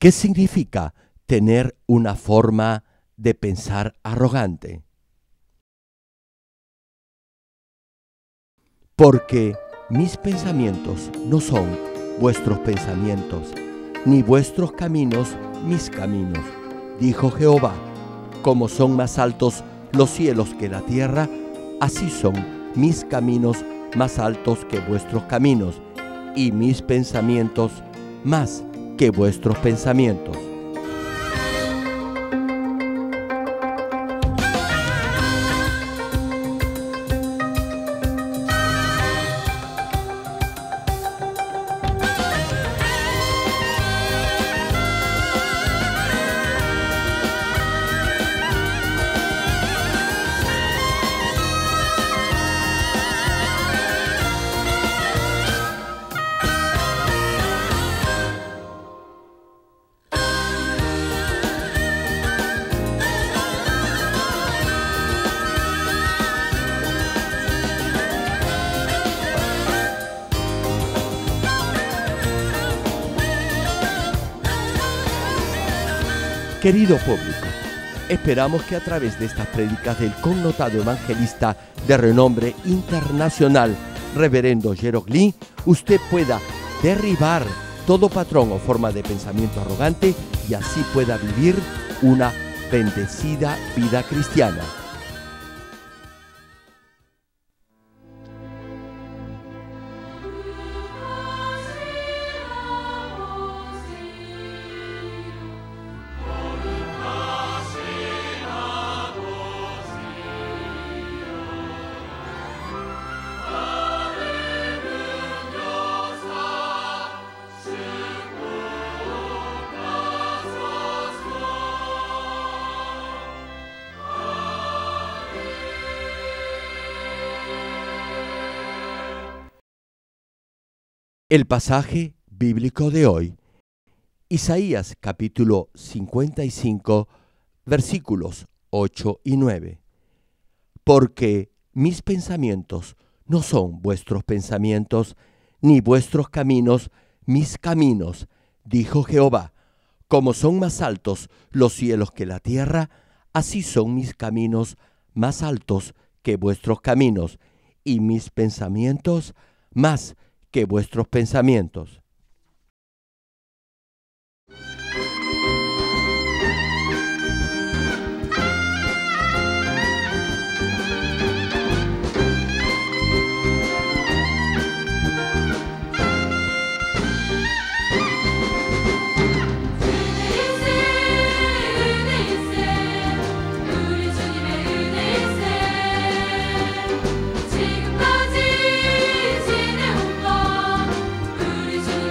¿Qué significa tener una forma de pensar arrogante? Porque mis pensamientos no son vuestros pensamientos, ni vuestros caminos mis caminos, dijo Jehová. Como son más altos los cielos que la tierra, así son mis caminos más altos que vuestros caminos, y mis pensamientos más que vuestros pensamientos. Querido público, esperamos que a través de estas prédicas del connotado evangelista de renombre internacional, Reverendo Gerald Lee, usted pueda derribar todo patrón o forma de pensamiento arrogante y así pueda vivir una bendecida vida cristiana. El pasaje bíblico de hoy, Isaías capítulo 55, versículos 8 y 9. Porque mis pensamientos no son vuestros pensamientos, ni vuestros caminos mis caminos, dijo Jehová. Como son más altos los cielos que la tierra, así son mis caminos más altos que vuestros caminos, y mis pensamientos más que vuestros pensamientos. 지금까지 지내온 것 우리 주님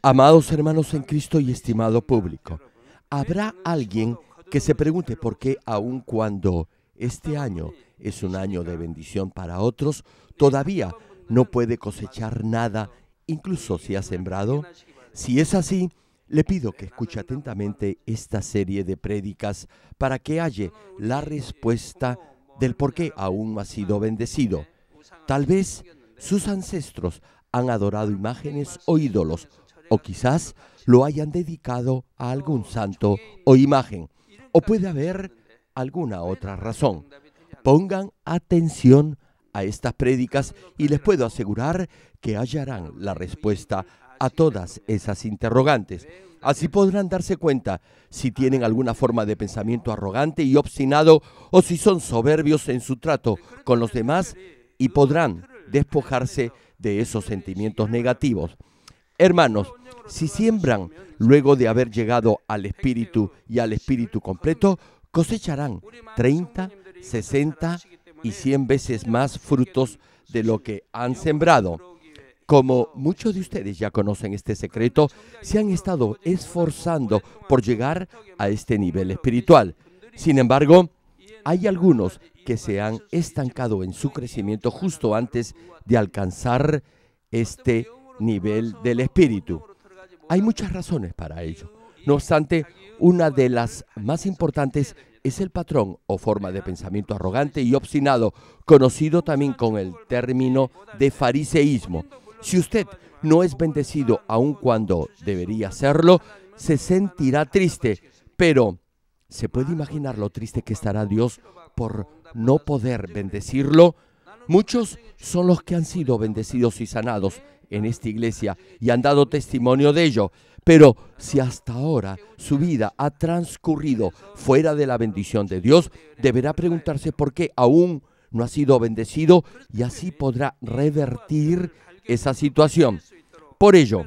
Amados hermanos en Cristo y estimado público, habrá alguien que se pregunte por qué aun cuando este año es un año de bendición para otros, todavía no puede cosechar nada, incluso si ha sembrado. Si es así, le pido que escuche atentamente esta serie de prédicas para que halle la respuesta del por qué aún no ha sido bendecido. Tal vez sus ancestros han adorado imágenes o ídolos, o quizás lo hayan dedicado a algún santo o imagen, o puede haber alguna otra razón. Pongan atención a estas prédicas y les puedo asegurar que hallarán la respuesta a todas esas interrogantes. Así podrán darse cuenta si tienen alguna forma de pensamiento arrogante y obstinado o si son soberbios en su trato con los demás y podrán despojarse de esos sentimientos negativos. Hermanos, si siembran luego de haber llegado al Espíritu y al Espíritu completo, cosecharán 30, 60 y 100 veces más frutos de lo que han sembrado. Como muchos de ustedes ya conocen este secreto, se han estado esforzando por llegar a este nivel espiritual. Sin embargo, hay algunos que se han estancado en su crecimiento justo antes de alcanzar este nivel del espíritu. Hay muchas razones para ello. No obstante, una de las más importantes es el patrón o forma de pensamiento arrogante y obstinado, conocido también con el término de fariseísmo. Si usted no es bendecido aun cuando debería serlo, se sentirá triste, pero ¿se puede imaginar lo triste que estará Dios por no poder bendecirlo? Muchos son los que han sido bendecidos y sanados en esta iglesia y han dado testimonio de ello, pero si hasta ahora su vida ha transcurrido fuera de la bendición de Dios, deberá preguntarse por qué aún no ha sido bendecido y así podrá revertir esa situación. Por ello,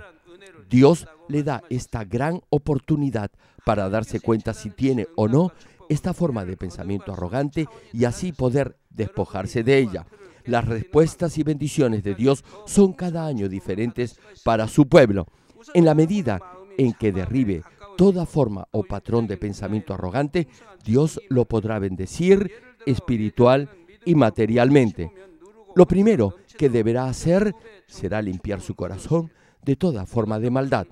Dios le da esta gran oportunidad para darse cuenta si tiene o no esta forma de pensamiento arrogante y así poder despojarse de ella. Las respuestas y bendiciones de Dios son cada año diferentes para su pueblo. En la medida en que derribe toda forma o patrón de pensamiento arrogante, Dios lo podrá bendecir espiritual y materialmente. Lo primero que deberá hacer será limpiar su corazón de toda forma de maldad.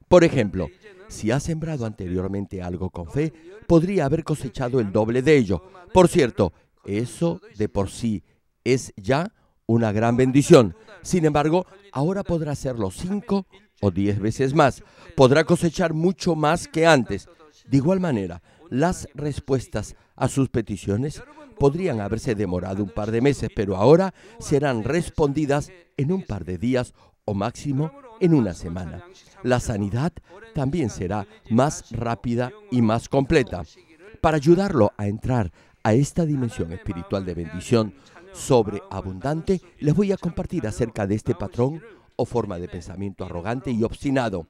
Por ejemplo, si ha sembrado anteriormente algo con fe, podría haber cosechado el doble de ello. Por cierto, eso de por sí es ya una gran bendición. Sin embargo, ahora podrá hacerlo 5 o 10 veces más. Podrá cosechar mucho más que antes. De igual manera, las respuestas a sus peticiones podrían haberse demorado un par de meses, pero ahora serán respondidas en un par de días o máximo en una semana. La sanidad también será más rápida y más completa. Para ayudarlo a entrar a esta dimensión espiritual de bendición sobreabundante, les voy a compartir acerca de este patrón o forma de pensamiento arrogante y obstinado.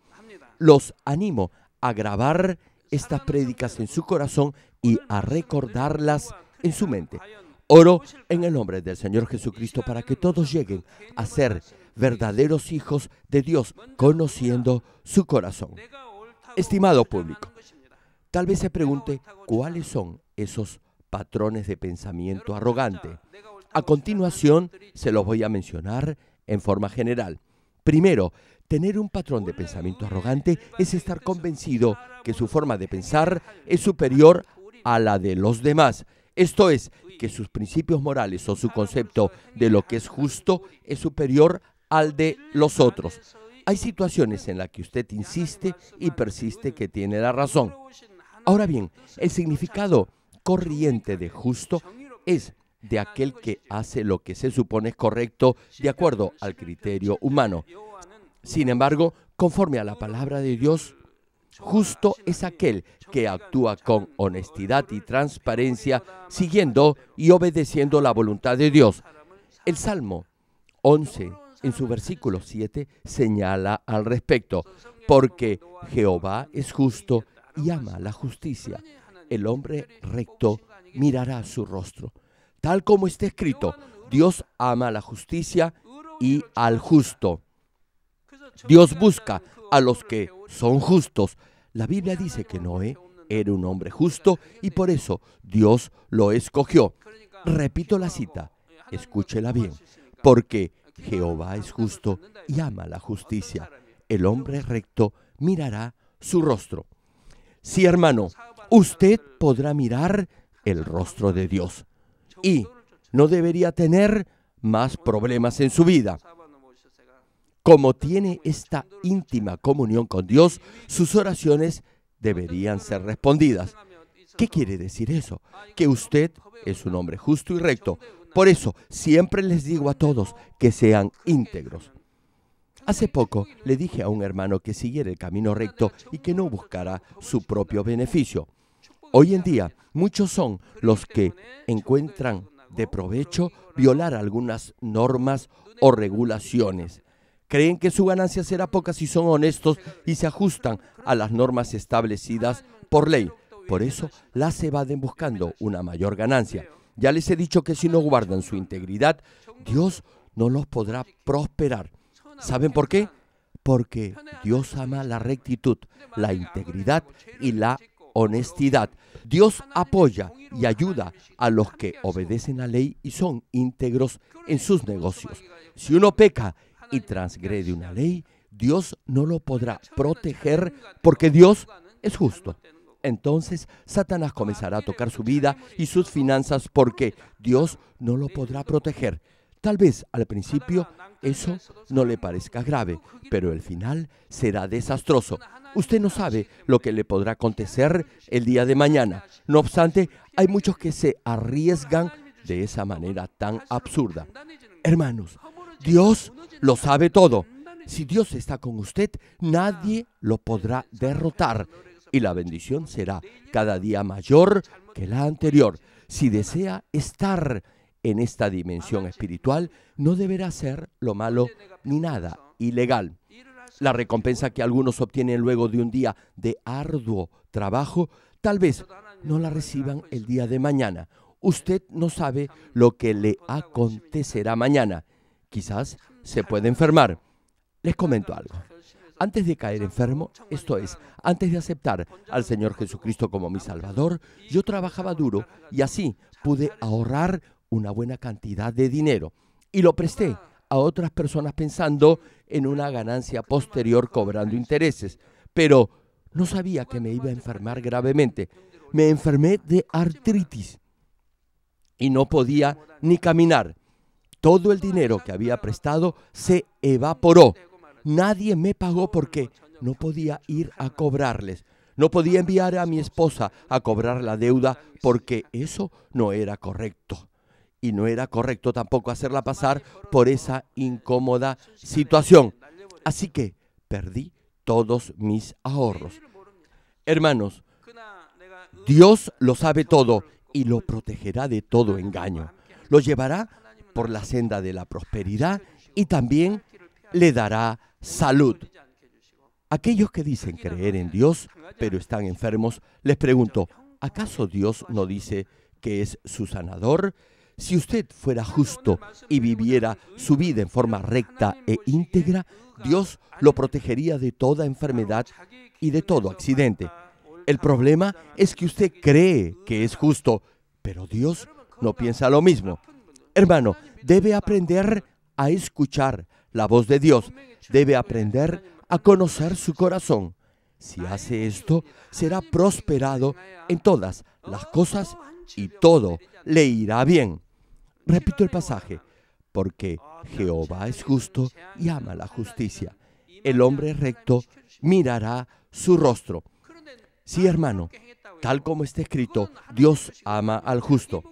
Los animo a grabar estas prédicas en su corazón y a recordarlas en su mente. Oro en el nombre del Señor Jesucristo para que todos lleguen a ser verdaderos hijos de Dios, conociendo su corazón. Estimado público, tal vez se pregunte cuáles son esos patrones de pensamiento arrogante. A continuación, se los voy a mencionar en forma general. Primero, tener un patrón de pensamiento arrogante es estar convencido que su forma de pensar es superior a la de los demás. Esto es, que sus principios morales o su concepto de lo que es justo es superior al de los otros. Hay situaciones en las que usted insiste y persiste que tiene la razón. Ahora bien, el significado corriente de justo es de aquel que hace lo que se supone es correcto de acuerdo al criterio humano. Sin embargo, conforme a la palabra de Dios, justo es aquel que actúa con honestidad y transparencia, siguiendo y obedeciendo la voluntad de Dios. El Salmo 11, en su versículo 7, señala al respecto, porque Jehová es justo y ama la justicia. El hombre recto mirará su rostro. Tal como está escrito, Dios ama la justicia y al justo. Dios busca a los que son justos. La Biblia dice que Noé era un hombre justo y por eso Dios lo escogió. Repito la cita, escúchela bien, porque Jehová es justo y ama la justicia. El hombre recto mirará su rostro. Sí, hermano, usted podrá mirar el rostro de Dios y no debería tener más problemas en su vida. Como tiene esta íntima comunión con Dios, sus oraciones deberían ser respondidas. ¿Qué quiere decir eso? Que usted es un hombre justo y recto. Por eso, siempre les digo a todos que sean íntegros. Hace poco le dije a un hermano que siguiera el camino recto y que no buscara su propio beneficio. Hoy en día, muchos son los que encuentran de provecho violar algunas normas o regulaciones. Creen que su ganancia será poca si son honestos y se ajustan a las normas establecidas por ley. Por eso las evaden buscando una mayor ganancia. Ya les he dicho que si no guardan su integridad, Dios no los podrá prosperar. ¿Saben por qué? Porque Dios ama la rectitud, la integridad y la honestidad. Dios apoya y ayuda a los que obedecen la ley y son íntegros en sus negocios. Si uno peca y transgrede una ley, Dios no lo podrá proteger porque Dios es justo. Entonces Satanás comenzará a tocar su vida y sus finanzas porque Dios no lo podrá proteger. Tal vez al principio eso no le parezca grave, pero el final será desastroso. Usted no sabe lo que le podrá acontecer el día de mañana. No obstante, hay muchos que se arriesgan de esa manera tan absurda. Hermanos, Dios lo sabe todo. Si Dios está con usted, nadie lo podrá derrotar y la bendición será cada día mayor que la anterior. Si desea estar en esta dimensión espiritual, no deberá hacer lo malo ni nada ilegal. La recompensa que algunos obtienen luego de un día de arduo trabajo, tal vez no la reciban el día de mañana. Usted no sabe lo que le acontecerá mañana. Quizás se puede enfermar. Les comento algo. Antes de caer enfermo, esto es, antes de aceptar al Señor Jesucristo como mi Salvador, yo trabajaba duro y así pude ahorrar una buena cantidad de dinero y lo presté a otras personas pensando en una ganancia posterior cobrando intereses, pero no sabía que me iba a enfermar gravemente. Me enfermé de artritis y no podía ni caminar. Todo el dinero que había prestado se evaporó. Nadie me pagó porque no podía ir a cobrarles. No podía enviar a mi esposa a cobrar la deuda porque eso no era correcto. Y no era correcto tampoco hacerla pasar por esa incómoda situación. Así que perdí todos mis ahorros. Hermanos, Dios lo sabe todo y lo protegerá de todo engaño. Lo llevará por la senda de la prosperidad y también le dará salud. Aquellos que dicen creer en Dios, pero están enfermos, les pregunto, ¿acaso Dios no dice que es su sanador? Si usted fuera justo y viviera su vida en forma recta e íntegra, Dios lo protegería de toda enfermedad y de todo accidente. El problema es que usted cree que es justo, pero Dios no piensa lo mismo. Hermano, debe aprender a escuchar la voz de Dios. Debe aprender a conocer su corazón. Si hace esto, será prosperado en todas las cosas y todo le irá bien. Repito el pasaje, porque Jehová es justo y ama la justicia. El hombre recto mirará su rostro. Sí, hermano, tal como está escrito, Dios ama al justo.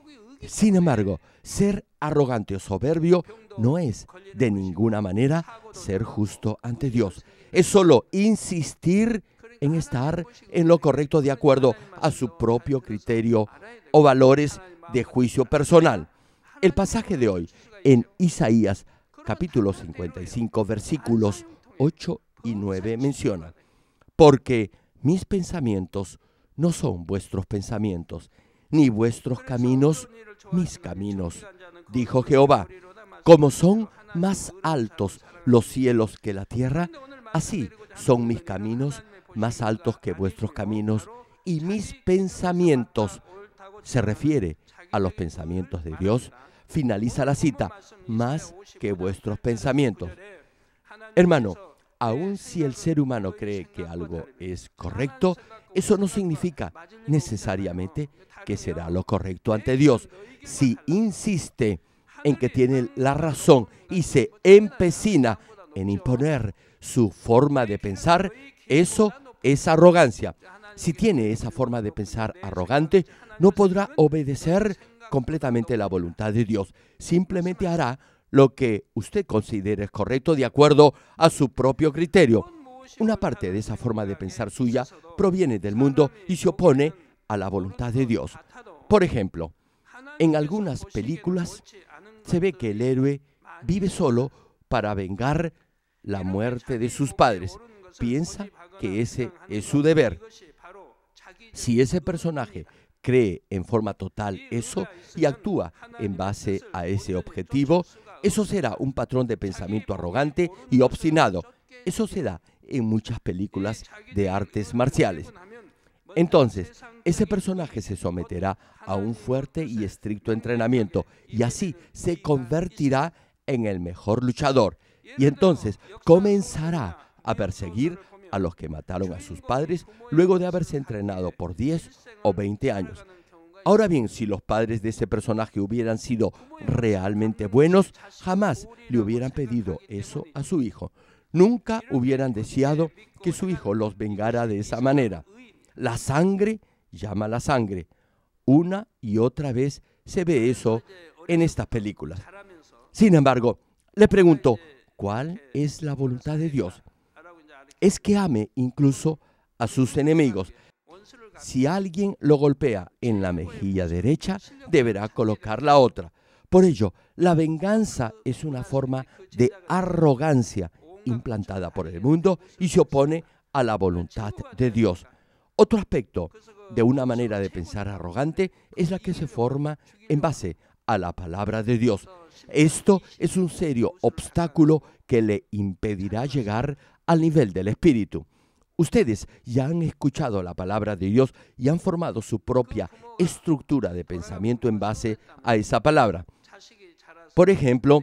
Sin embargo, ser arrogante o soberbio no es de ninguna manera ser justo ante Dios. Es solo insistir en estar en lo correcto de acuerdo a su propio criterio o valores de juicio personal. El pasaje de hoy en Isaías capítulo 55 versículos 8 y 9 menciona: porque mis pensamientos no son vuestros pensamientos, ni vuestros caminos mis caminos, dijo Jehová. Como son más altos los cielos que la tierra, así son mis caminos más altos que vuestros caminos y mis pensamientos. Se refiere a los pensamientos de Dios. Finaliza la cita, más que vuestros pensamientos. Hermano, aun si el ser humano cree que algo es correcto, eso no significa necesariamente que será lo correcto ante Dios. Si insiste en que tiene la razón y se empecina en imponer su forma de pensar, eso es arrogancia. Si tiene esa forma de pensar arrogante, no podrá obedecer completamente la voluntad de Dios. Simplemente hará lo que usted considere correcto de acuerdo a su propio criterio. Una parte de esa forma de pensar suya proviene del mundo y se opone a la voluntad de Dios. Por ejemplo, en algunas películas se ve que el héroe vive solo para vengar la muerte de sus padres. Piensa que ese es su deber. Si ese personaje cree en forma total eso y actúa en base a ese objetivo, eso será un patrón de pensamiento arrogante y obstinado. Eso se da en muchas películas de artes marciales. Entonces, ese personaje se someterá a un fuerte y estricto entrenamiento y así se convertirá en el mejor luchador. Y entonces comenzará a perseguir a los que mataron a sus padres luego de haberse entrenado por 10 o 20 años. Ahora bien, si los padres de ese personaje hubieran sido realmente buenos, jamás le hubieran pedido eso a su hijo. Nunca hubieran deseado que su hijo los vengara de esa manera. La sangre llama a la sangre. Una y otra vez se ve eso en estas películas. Sin embargo, le pregunto, ¿cuál es la voluntad de Dios? Es que ame incluso a sus enemigos. Si alguien lo golpea en la mejilla derecha, deberá colocar la otra. Por ello, la venganza es una forma de arrogancia implantada por el mundo y se opone a la voluntad de Dios. Otro aspecto de una manera de pensar arrogante es la que se forma en base a la palabra de Dios. Esto es un serio obstáculo que le impedirá llegar al nivel del Espíritu. Ustedes ya han escuchado la palabra de Dios y han formado su propia estructura de pensamiento en base a esa palabra. Por ejemplo,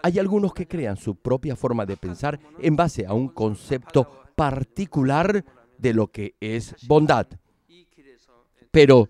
hay algunos que crean su propia forma de pensar en base a un concepto particular de lo que es bondad. Pero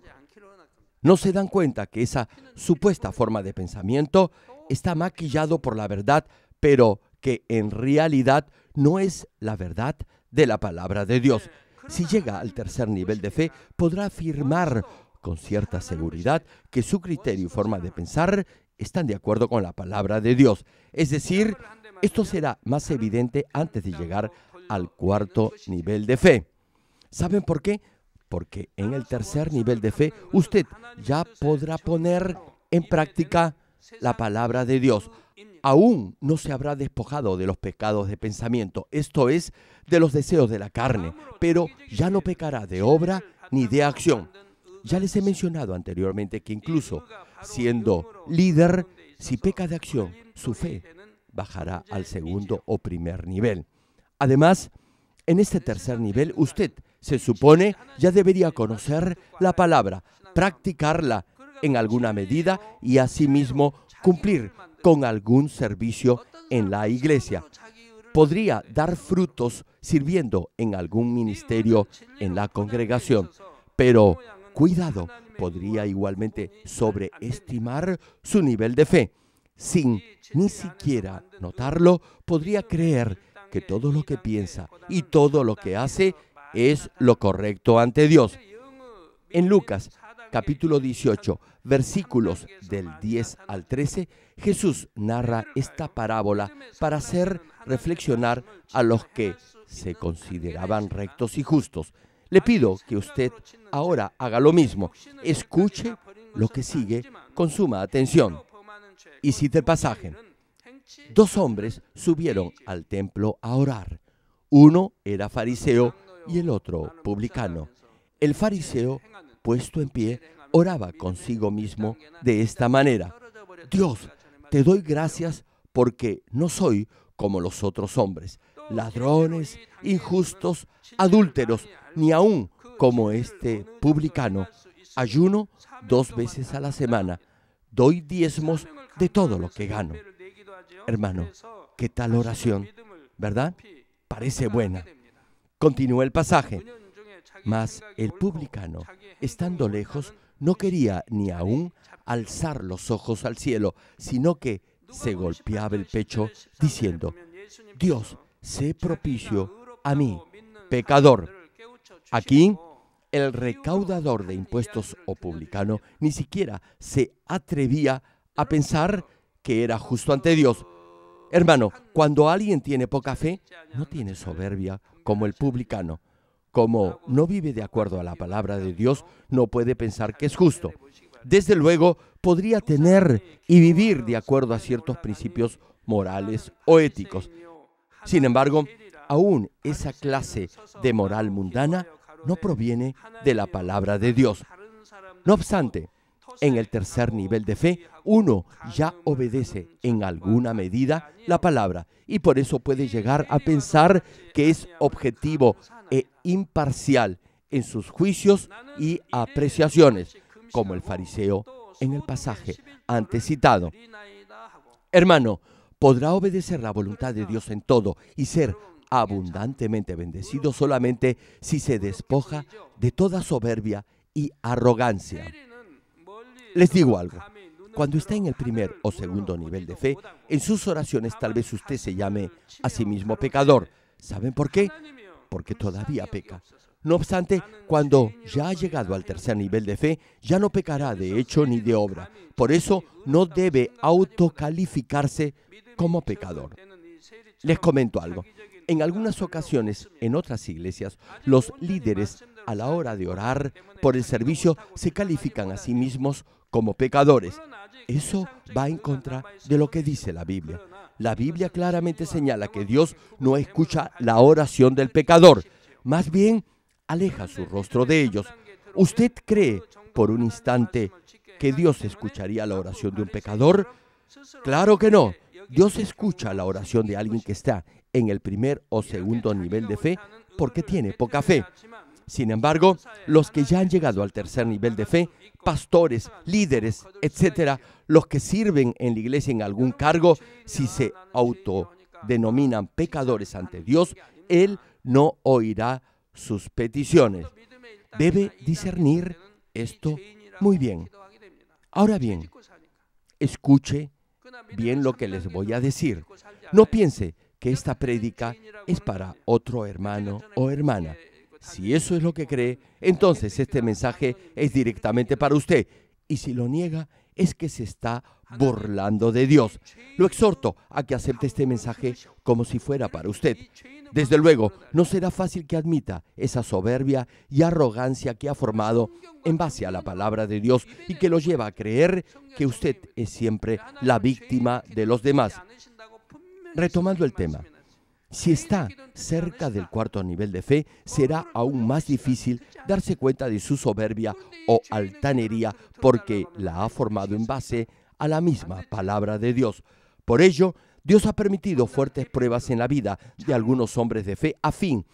no se dan cuenta que esa supuesta forma de pensamiento está maquillado por la verdad, pero que en realidad no es la verdad de la palabra de Dios. Si llega al tercer nivel de fe, podrá afirmar con cierta seguridad que su criterio y forma de pensar están de acuerdo con la palabra de Dios. Es decir, esto será más evidente antes de llegar al cuarto nivel de fe. ¿Saben por qué? Porque en el tercer nivel de fe usted ya podrá poner en práctica la palabra de Dios. Aún no se habrá despojado de los pecados de pensamiento, esto es, de los deseos de la carne, pero ya no pecará de obra ni de acción. Ya les he mencionado anteriormente que incluso siendo líder, si peca de acción, su fe bajará al segundo o primer nivel. Además, en este tercer nivel, usted, se supone, ya debería conocer la palabra, practicarla en alguna medida y asimismo cumplir con algún servicio en la iglesia. Podría dar frutos sirviendo en algún ministerio en la congregación, pero cuidado, podría igualmente sobreestimar su nivel de fe. Sin ni siquiera notarlo, podría creer que todo lo que piensa y todo lo que hace es lo correcto ante Dios. En Lucas, capítulo 18, versículos del 10 al 13, Jesús narra esta parábola para hacer reflexionar a los que se consideraban rectos y justos. Le pido que usted ahora haga lo mismo. Escuche lo que sigue con suma atención. Y cite el pasaje. 2 hombres subieron al templo a orar. Uno era fariseo y el otro publicano. El fariseo, puesto en pie, oraba consigo mismo de esta manera: Dios, te doy gracias porque no soy como los otros hombres, ladrones, injustos, adúlteros, ni aun como este publicano. Ayuno 2 veces a la semana, doy diezmos de todo lo que gano. Hermano, ¿qué tal oración? ¿Verdad? Parece buena. Continúa el pasaje. Mas el publicano, estando lejos, no quería ni aún alzar los ojos al cielo, sino que se golpeaba el pecho diciendo: Dios, sé propicio a mí, pecador. Aquí, el recaudador de impuestos o publicano ni siquiera se atrevía a pensar que era justo ante Dios. Hermano, cuando alguien tiene poca fe, no tiene soberbia como el publicano. Como no vive de acuerdo a la palabra de Dios, no puede pensar que es justo. Desde luego, podría tener y vivir de acuerdo a ciertos principios morales o éticos. Sin embargo, aún esa clase de moral mundana no proviene de la palabra de Dios. No obstante, en el tercer nivel de fe, uno ya obedece en alguna medida la palabra y por eso puede llegar a pensar que es objetivo e imparcial en sus juicios y apreciaciones, como el fariseo en el pasaje antes citado. Hermano, podrá obedecer la voluntad de Dios en todo y ser abundantemente bendecido solamente si se despoja de toda soberbia y arrogancia. Les digo algo, cuando está en el primer o segundo nivel de fe, en sus oraciones tal vez usted se llame a sí mismo pecador. ¿Saben por qué? Porque todavía peca. No obstante, cuando ya ha llegado al tercer nivel de fe, ya no pecará de hecho ni de obra. Por eso no debe autocalificarse como pecador. Les comento algo. En algunas ocasiones, en otras iglesias, los líderes a la hora de orar por el servicio se califican a sí mismos como pecadores. Eso va en contra de lo que dice la Biblia. La Biblia claramente señala que Dios no escucha la oración del pecador, más bien aleja su rostro de ellos. ¿Usted cree por un instante que Dios escucharía la oración de un pecador? Claro que no. Dios escucha la oración de alguien que está en el primer o segundo nivel de fe porque tiene poca fe. Sin embargo, los que ya han llegado al tercer nivel de fe, pastores, líderes, etcétera, los que sirven en la iglesia en algún cargo, si se autodenominan pecadores ante Dios, Él no oirá sus peticiones. Debe discernir esto muy bien. Ahora bien, escuche bien lo que les voy a decir. No piense que esta prédica es para otro hermano o hermana. Si eso es lo que cree, entonces este mensaje es directamente para usted. Y si lo niega, es que se está burlando de Dios. Lo exhorto a que acepte este mensaje como si fuera para usted. Desde luego, no será fácil que admita esa soberbia y arrogancia que ha formado en base a la palabra de Dios y que lo lleva a creer que usted es siempre la víctima de los demás. Retomando el tema, si está cerca del cuarto nivel de fe, será aún más difícil darse cuenta de su soberbia o altanería porque la ha formado en base a la misma palabra de Dios. Por ello, Dios ha permitido fuertes pruebas en la vida de algunos hombres de fe a fin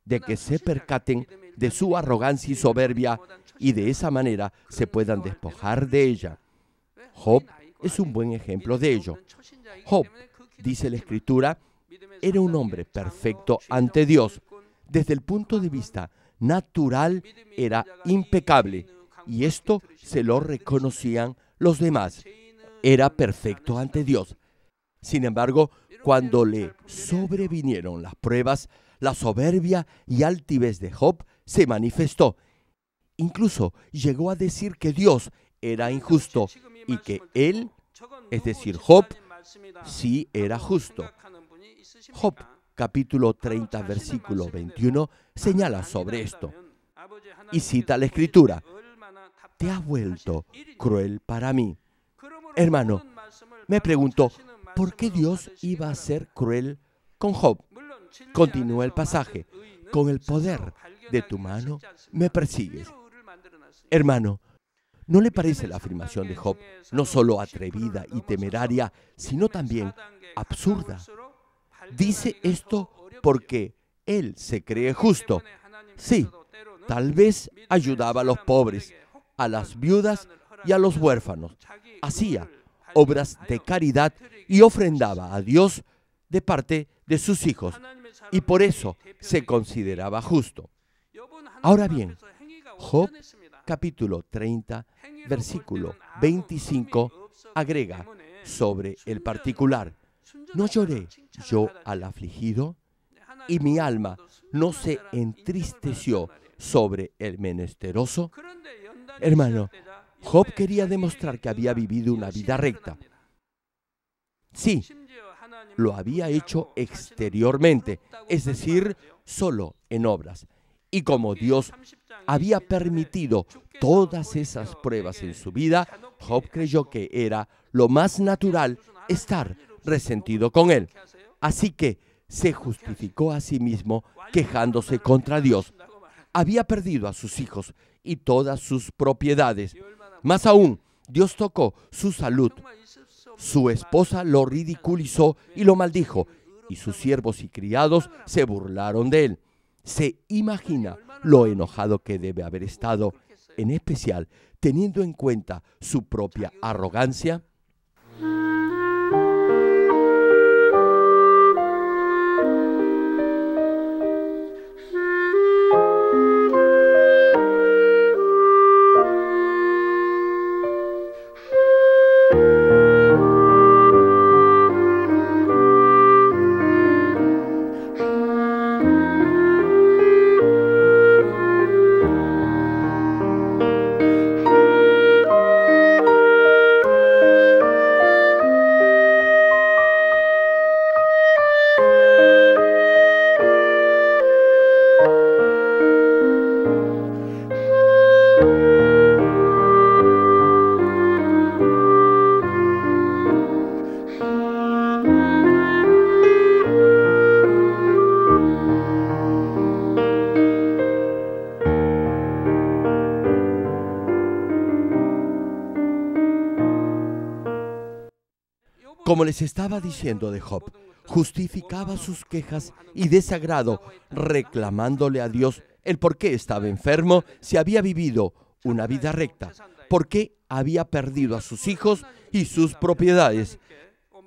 de que se percaten de su arrogancia y soberbia y de esa manera se puedan despojar de ella. Job es un buen ejemplo de ello. Job, dice la Escritura, era un hombre perfecto ante Dios. Desde el punto de vista natural era impecable y esto se lo reconocían los demás. Era perfecto ante Dios. Sin embargo, cuando le sobrevinieron las pruebas, la soberbia y altivez de Job se manifestó. Incluso llegó a decir que Dios era injusto y que él, es decir, Job, sí era justo. Job, capítulo 30, versículo 21, señala sobre esto y cita la Escritura: «Te has vuelto cruel para mí». Hermano, me pregunto, ¿por qué Dios iba a ser cruel con Job? Continúa el pasaje: «Con el poder de tu mano me persigues». Hermano, ¿No le parece la afirmación de Job no solo atrevida y temeraria, sino también absurda? Dice esto porque él se cree justo. Sí, tal vez ayudaba a los pobres, a las viudas y a los huérfanos. Hacía obras de caridad y ofrendaba a Dios de parte de sus hijos, y por eso se consideraba justo. Ahora bien, Job capítulo 30, versículo 25, agrega sobre el particular: ¿No lloré yo al afligido? Y mi alma no se entristeció sobre el menesteroso. Hermano, Job quería demostrar que había vivido una vida recta. Sí, lo había hecho exteriormente, es decir, solo en obras. Y como Dios había permitido todas esas pruebas en su vida, Job creyó que era lo más natural estar resentido con él. Así que se justificó a sí mismo quejándose contra Dios. Había perdido a sus hijos y todas sus propiedades. Más aún, Dios tocó su salud. Su esposa lo ridiculizó y lo maldijo, y sus siervos y criados se burlaron de él. Se imagina lo enojado que debe haber estado, en especial teniendo en cuenta su propia arrogancia. Como les estaba diciendo de Job, justificaba sus quejas y desagrado reclamándole a Dios el por qué estaba enfermo si había vivido una vida recta, por qué había perdido a sus hijos y sus propiedades.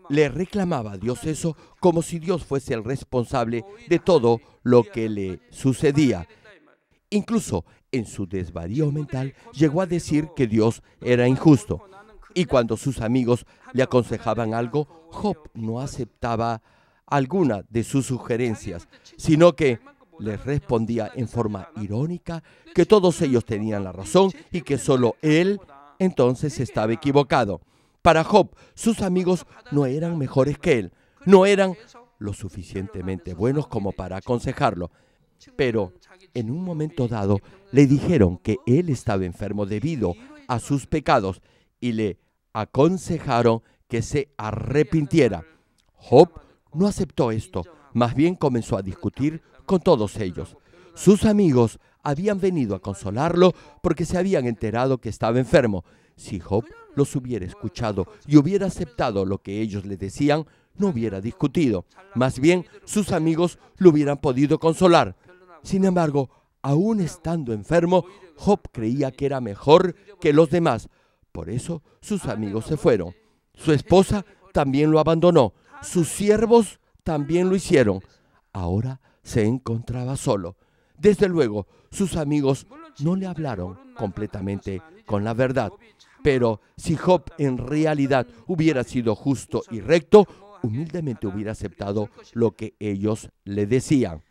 Le reclamaba a Dios eso como si Dios fuese el responsable de todo lo que le sucedía. Incluso en su desvarío mental llegó a decir que Dios era injusto. Y cuando sus amigos le aconsejaban algo, Job no aceptaba alguna de sus sugerencias, sino que les respondía en forma irónica que todos ellos tenían la razón y que solo él entonces estaba equivocado. Para Job, sus amigos no eran mejores que él, no eran lo suficientemente buenos como para aconsejarlo. Pero en un momento dado le dijeron que él estaba enfermo debido a sus pecados y le aconsejaron que se arrepintiera. Job no aceptó esto, más bien comenzó a discutir con todos ellos. Sus amigos habían venido a consolarlo porque se habían enterado que estaba enfermo. Si Job los hubiera escuchado y hubiera aceptado lo que ellos le decían, no hubiera discutido. Más bien, sus amigos lo hubieran podido consolar. Sin embargo, aún estando enfermo, Job creía que era mejor que los demás. Por eso sus amigos se fueron. Su esposa también lo abandonó. Sus siervos también lo hicieron. Ahora se encontraba solo. Desde luego, sus amigos no le hablaron completamente con la verdad. Pero si Job en realidad hubiera sido justo y recto, humildemente hubiera aceptado lo que ellos le decían.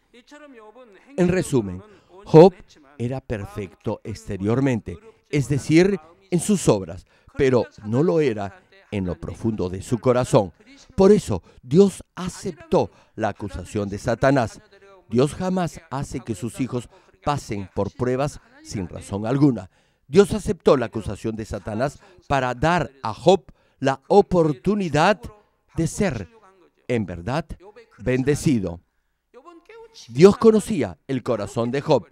En resumen, Job era perfecto exteriormente, es decir, en sus obras, pero no lo era en lo profundo de su corazón. Por eso, Dios aceptó la acusación de Satanás. Dios jamás hace que sus hijos pasen por pruebas sin razón alguna. Dios aceptó la acusación de Satanás para dar a Job la oportunidad de ser, en verdad, bendecido. Dios conocía el corazón de Job.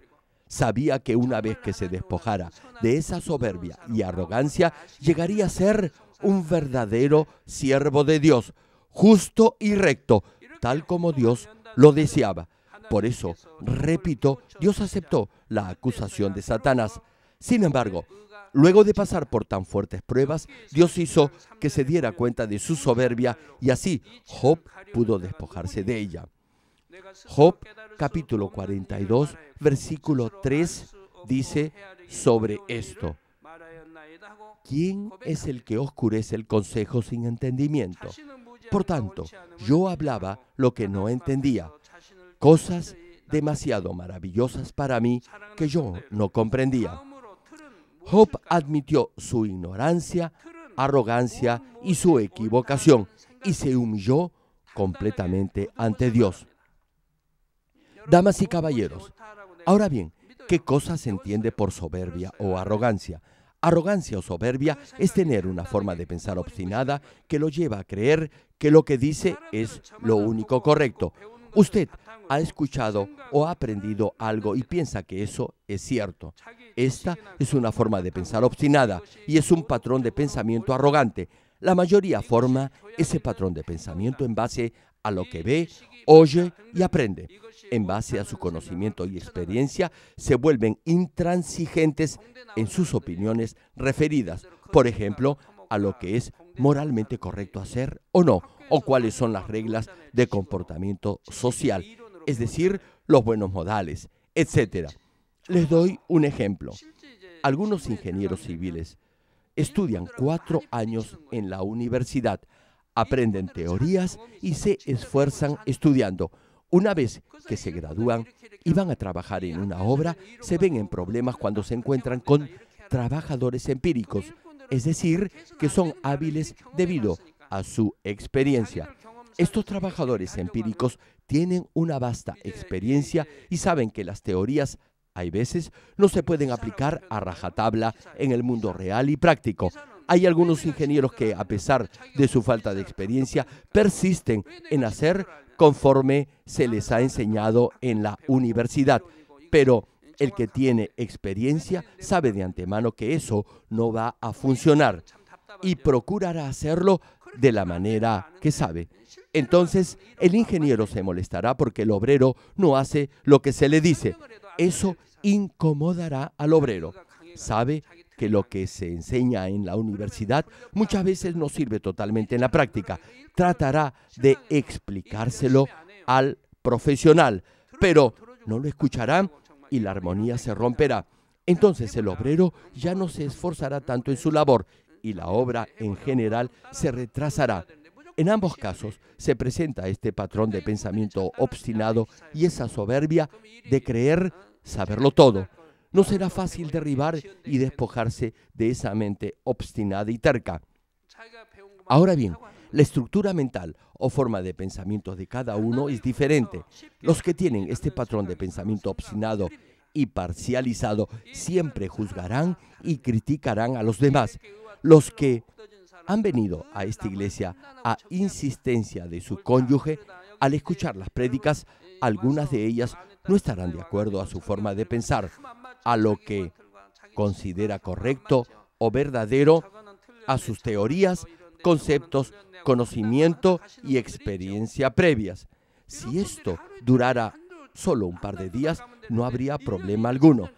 Sabía que una vez que se despojara de esa soberbia y arrogancia, llegaría a ser un verdadero siervo de Dios, justo y recto, tal como Dios lo deseaba. Por eso, repito, Dios aceptó la acusación de Satanás. Sin embargo, luego de pasar por tan fuertes pruebas, Dios hizo que se diera cuenta de su soberbia y así Job pudo despojarse de ella. Job, capítulo 42, versículo 3, dice sobre esto: ¿quién es el que oscurece el consejo sin entendimiento? Por tanto, yo hablaba lo que no entendía, cosas demasiado maravillosas para mí que yo no comprendía. Job admitió su ignorancia, arrogancia y su equivocación y se humilló completamente ante Dios. Damas y caballeros, ahora bien, ¿qué cosa se entiende por soberbia o arrogancia? Arrogancia o soberbia es tener una forma de pensar obstinada que lo lleva a creer que lo que dice es lo único correcto. Usted ha escuchado o ha aprendido algo y piensa que eso es cierto. Esta es una forma de pensar obstinada y es un patrón de pensamiento arrogante. La mayoría forma ese patrón de pensamiento en base a lo que ve, oye y aprende. En base a su conocimiento y experiencia, se vuelven intransigentes en sus opiniones referidas, por ejemplo, a lo que es moralmente correcto hacer o no, o cuáles son las reglas de comportamiento social, es decir, los buenos modales, etc. Les doy un ejemplo. Algunos ingenieros civiles estudian 4 años en la universidad, aprenden teorías y se esfuerzan estudiando. Una vez que se gradúan y van a trabajar en una obra, se ven en problemas cuando se encuentran con trabajadores empíricos, es decir, que son hábiles debido a su experiencia. Estos trabajadores empíricos tienen una vasta experiencia y saben que las teorías, hay veces, no se pueden aplicar a rajatabla en el mundo real y práctico. Hay algunos ingenieros que, a pesar de su falta de experiencia, persisten en hacer conforme se les ha enseñado en la universidad. Pero el que tiene experiencia sabe de antemano que eso no va a funcionar y procurará hacerlo de la manera que sabe. Entonces, el ingeniero se molestará porque el obrero no hace lo que se le dice. Eso incomodará al obrero. Sabe que lo que se enseña en la universidad muchas veces no sirve totalmente en la práctica. Tratará de explicárselo al profesional, pero no lo escuchará y la armonía se romperá. Entonces el obrero ya no se esforzará tanto en su labor y la obra en general se retrasará. En ambos casos se presenta este patrón de pensamiento obstinado y esa soberbia de creer saberlo todo. No será fácil derribar y despojarse de esa mente obstinada y terca. Ahora bien, la estructura mental o forma de pensamiento de cada uno es diferente. Los que tienen este patrón de pensamiento obstinado y parcializado siempre juzgarán y criticarán a los demás. Los que han venido a esta iglesia a insistencia de su cónyuge, al escuchar las prédicas, algunas de ellas no estarán de acuerdo a su forma de pensar, a lo que considera correcto o verdadero, a sus teorías, conceptos, conocimiento y experiencia previas. Si esto durara solo un par de días, no habría problema alguno.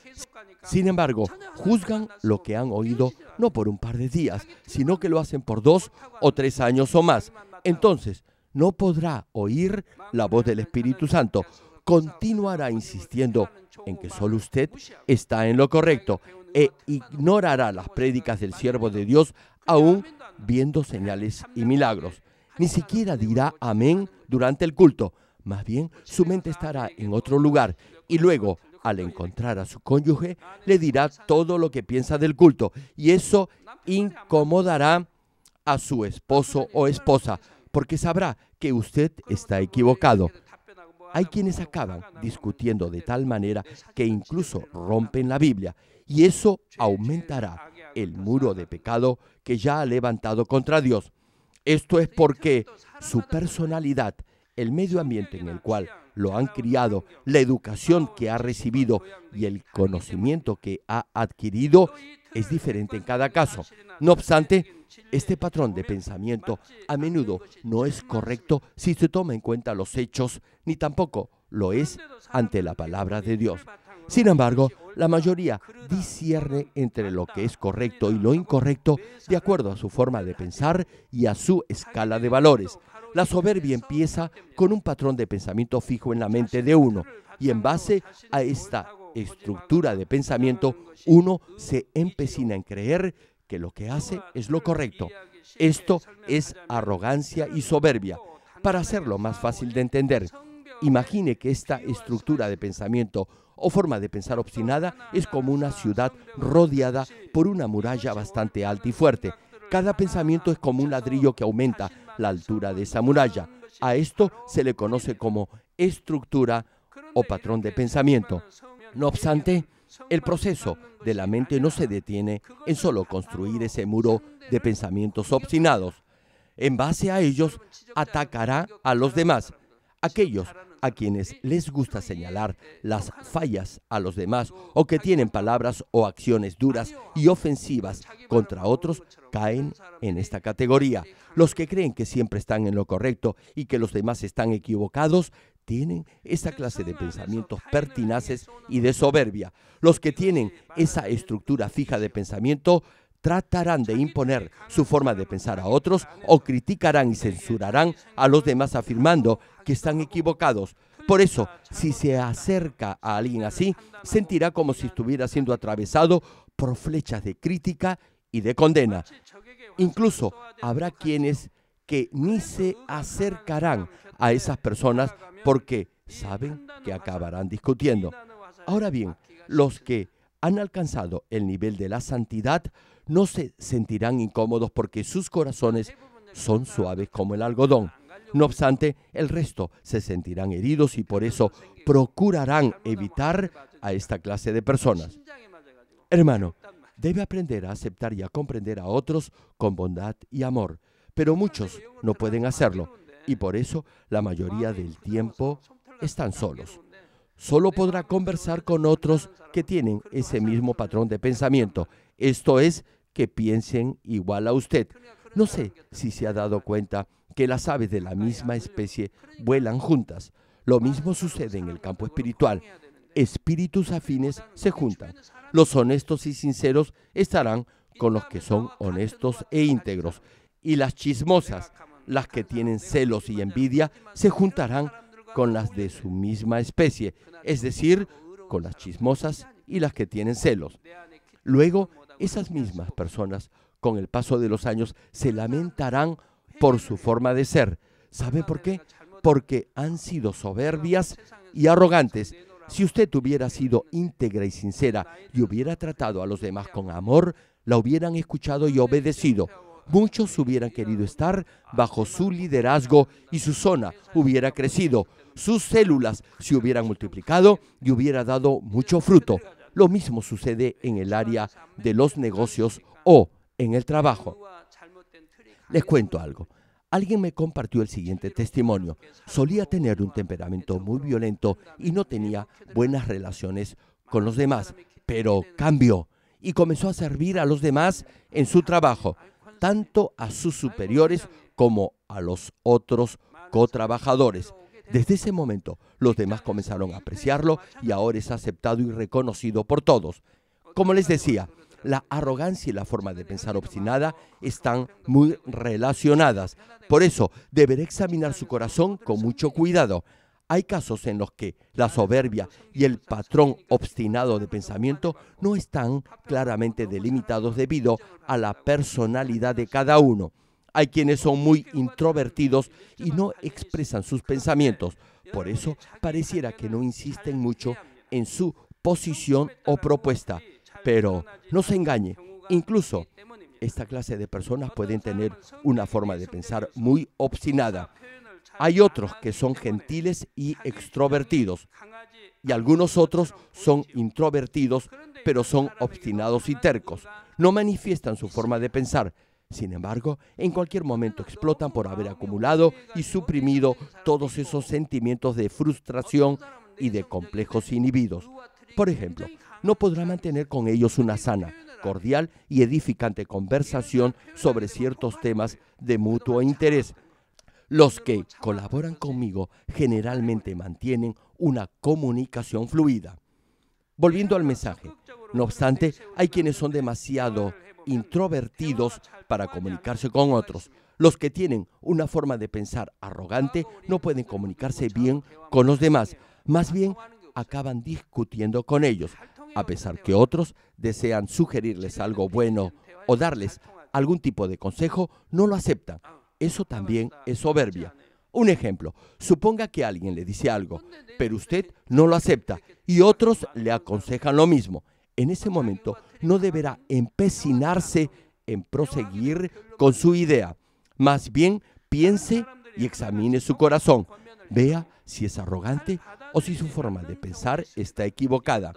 Sin embargo, juzgan lo que han oído no por un par de días, sino que lo hacen por 2 o 3 años o más. Entonces, no podrá oír la voz del Espíritu Santo. Continuará insistiendo en que solo usted está en lo correcto e ignorará las prédicas del siervo de Dios, aún viendo señales y milagros. Ni siquiera dirá amén durante el culto. Más bien, su mente estará en otro lugar y luego, al encontrar a su cónyuge, le dirá todo lo que piensa del culto y eso incomodará a su esposo o esposa porque sabrá que usted está equivocado. Hay quienes acaban discutiendo de tal manera que incluso rompen la Biblia y eso aumentará el muro de pecado que ya ha levantado contra Dios. Esto es porque su personalidad, el medio ambiente en el cual lo han criado, la educación que ha recibido y el conocimiento que ha adquirido es diferente en cada caso. No obstante, este patrón de pensamiento a menudo no es correcto si se toma en cuenta los hechos, ni tampoco lo es ante la palabra de Dios. Sin embargo, la mayoría discierne entre lo que es correcto y lo incorrecto de acuerdo a su forma de pensar y a su escala de valores. La soberbia empieza con un patrón de pensamiento fijo en la mente de uno, y en base a esta estructura de pensamiento, uno se empecina en creer que lo que hace es lo correcto. Esto es arrogancia y soberbia. Para hacerlo más fácil de entender, imagine que esta estructura de pensamiento o forma de pensar obstinada es como una ciudad rodeada por una muralla bastante alta y fuerte. Cada pensamiento es como un ladrillo que aumenta la altura de esa muralla. A esto se le conoce como estructura o patrón de pensamiento. No obstante, el proceso de la mente no se detiene en solo construir ese muro de pensamientos obstinados. En base a ellos, atacará a los demás. Aquellos a quienes les gusta señalar las fallas a los demás o que tienen palabras o acciones duras y ofensivas contra otros caen en esta categoría. Los que creen que siempre están en lo correcto y que los demás están equivocados tienen esa clase de pensamientos pertinaces y de soberbia. Los que tienen esa estructura fija de pensamiento tratarán de imponer su forma de pensar a otros o criticarán y censurarán a los demás afirmando que están equivocados. Por eso, si se acerca a alguien así, sentirá como si estuviera siendo atravesado por flechas de crítica y de condena. Incluso habrá quienes que ni se acercarán a esas personas porque saben que acabarán discutiendo. Ahora bien, los que han alcanzado el nivel de la santidad no se sentirán incómodos porque sus corazones son suaves como el algodón. No obstante, el resto se sentirán heridos y por eso procurarán evitar a esta clase de personas. Hermano, debe aprender a aceptar y a comprender a otros con bondad y amor, pero muchos no pueden hacerlo y por eso la mayoría del tiempo están solos. Solo podrá conversar con otros que tienen ese mismo patrón de pensamiento, esto es, que piensen igual a usted. No sé si se ha dado cuenta que las aves de la misma especie vuelan juntas. Lo mismo sucede en el campo espiritual. Espíritus afines se juntan. Los honestos y sinceros estarán con los que son honestos e íntegros. Y las chismosas, las que tienen celos y envidia, se juntarán con las de su misma especie, es decir, con las chismosas y las que tienen celos. Luego, esas mismas personas, con el paso de los años, se lamentarán por su forma de ser. ¿Sabe por qué? Porque han sido soberbias y arrogantes. Si usted hubiera sido íntegra y sincera y hubiera tratado a los demás con amor, la hubieran escuchado y obedecido. Muchos hubieran querido estar bajo su liderazgo y su zona hubiera crecido. Sus células se hubieran multiplicado y hubiera dado mucho fruto. Lo mismo sucede en el área de los negocios o en el trabajo. Les cuento algo. Alguien me compartió el siguiente testimonio. Solía tener un temperamento muy violento y no tenía buenas relaciones con los demás, pero cambió y comenzó a servir a los demás en su trabajo, tanto a sus superiores como a los otros cotrabajadores. Desde ese momento, los demás comenzaron a apreciarlo y ahora es aceptado y reconocido por todos. Como les decía, la arrogancia y la forma de pensar obstinada están muy relacionadas. Por eso, deberá examinar su corazón con mucho cuidado. Hay casos en los que la soberbia y el patrón obstinado de pensamiento no están claramente delimitados debido a la personalidad de cada uno. Hay quienes son muy introvertidos y no expresan sus pensamientos. Por eso, pareciera que no insisten mucho en su posición o propuesta. Pero no se engañe, incluso esta clase de personas pueden tener una forma de pensar muy obstinada. Hay otros que son gentiles y extrovertidos, y algunos otros son introvertidos, pero son obstinados y tercos. No manifiestan su forma de pensar, Sin embargo, en cualquier momento explotan por haber acumulado y suprimido todos esos sentimientos de frustración y de complejos inhibidos. Por ejemplo, no podrá mantener con ellos una sana, cordial y edificante conversación sobre ciertos temas de mutuo interés. Los que colaboran conmigo generalmente mantienen una comunicación fluida. Volviendo al mensaje, no obstante, hay quienes son demasiado introvertidos para comunicarse con otros. Los que tienen una forma de pensar arrogante no pueden comunicarse bien con los demás. Más bien, acaban discutiendo con ellos. A pesar que otros desean sugerirles algo bueno o darles algún tipo de consejo, no lo aceptan. Eso también es soberbia. Un ejemplo, suponga que alguien le dice algo, pero usted no lo acepta y otros le aconsejan lo mismo. En ese momento no deberá empecinarse en proseguir con su idea. Más bien, piense y examine su corazón. Vea si es arrogante o si su forma de pensar está equivocada.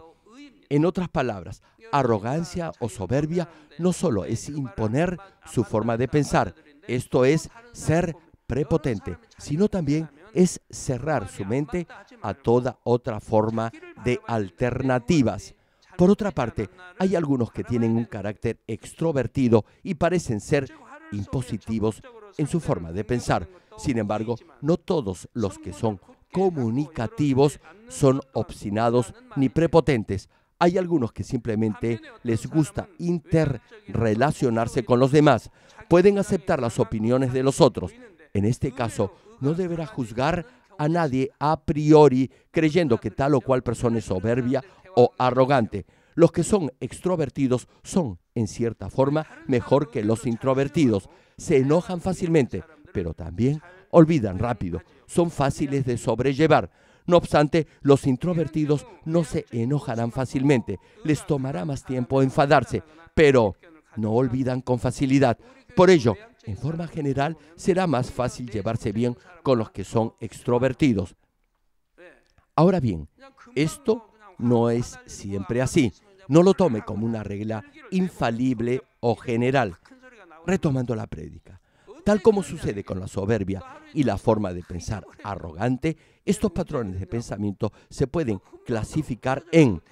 En otras palabras, arrogancia o soberbia no solo es imponer su forma de pensar, esto es ser prepotente, sino también es cerrar su mente a toda otra forma de alternativas. Por otra parte, hay algunos que tienen un carácter extrovertido y parecen ser impositivos en su forma de pensar. Sin embargo, no todos los que son comunicativos son obstinados ni prepotentes. Hay algunos que simplemente les gusta interrelacionarse con los demás. Pueden aceptar las opiniones de los otros. En este caso, no deberá juzgar a nadie a priori creyendo que tal o cual persona es soberbia o arrogante. Los que son extrovertidos son, en cierta forma, mejor que los introvertidos. Se enojan fácilmente, pero también olvidan rápido. Son fáciles de sobrellevar. No obstante, los introvertidos no se enojarán fácilmente. Les tomará más tiempo enfadarse, pero no olvidan con facilidad. Por ello, en forma general, será más fácil llevarse bien con los que son extrovertidos. Ahora bien, esto no es siempre así. No lo tome como una regla infalible o general. Retomando la prédica. Tal como sucede con la soberbia y la forma de pensar arrogante, estos patrones de pensamiento se pueden clasificar en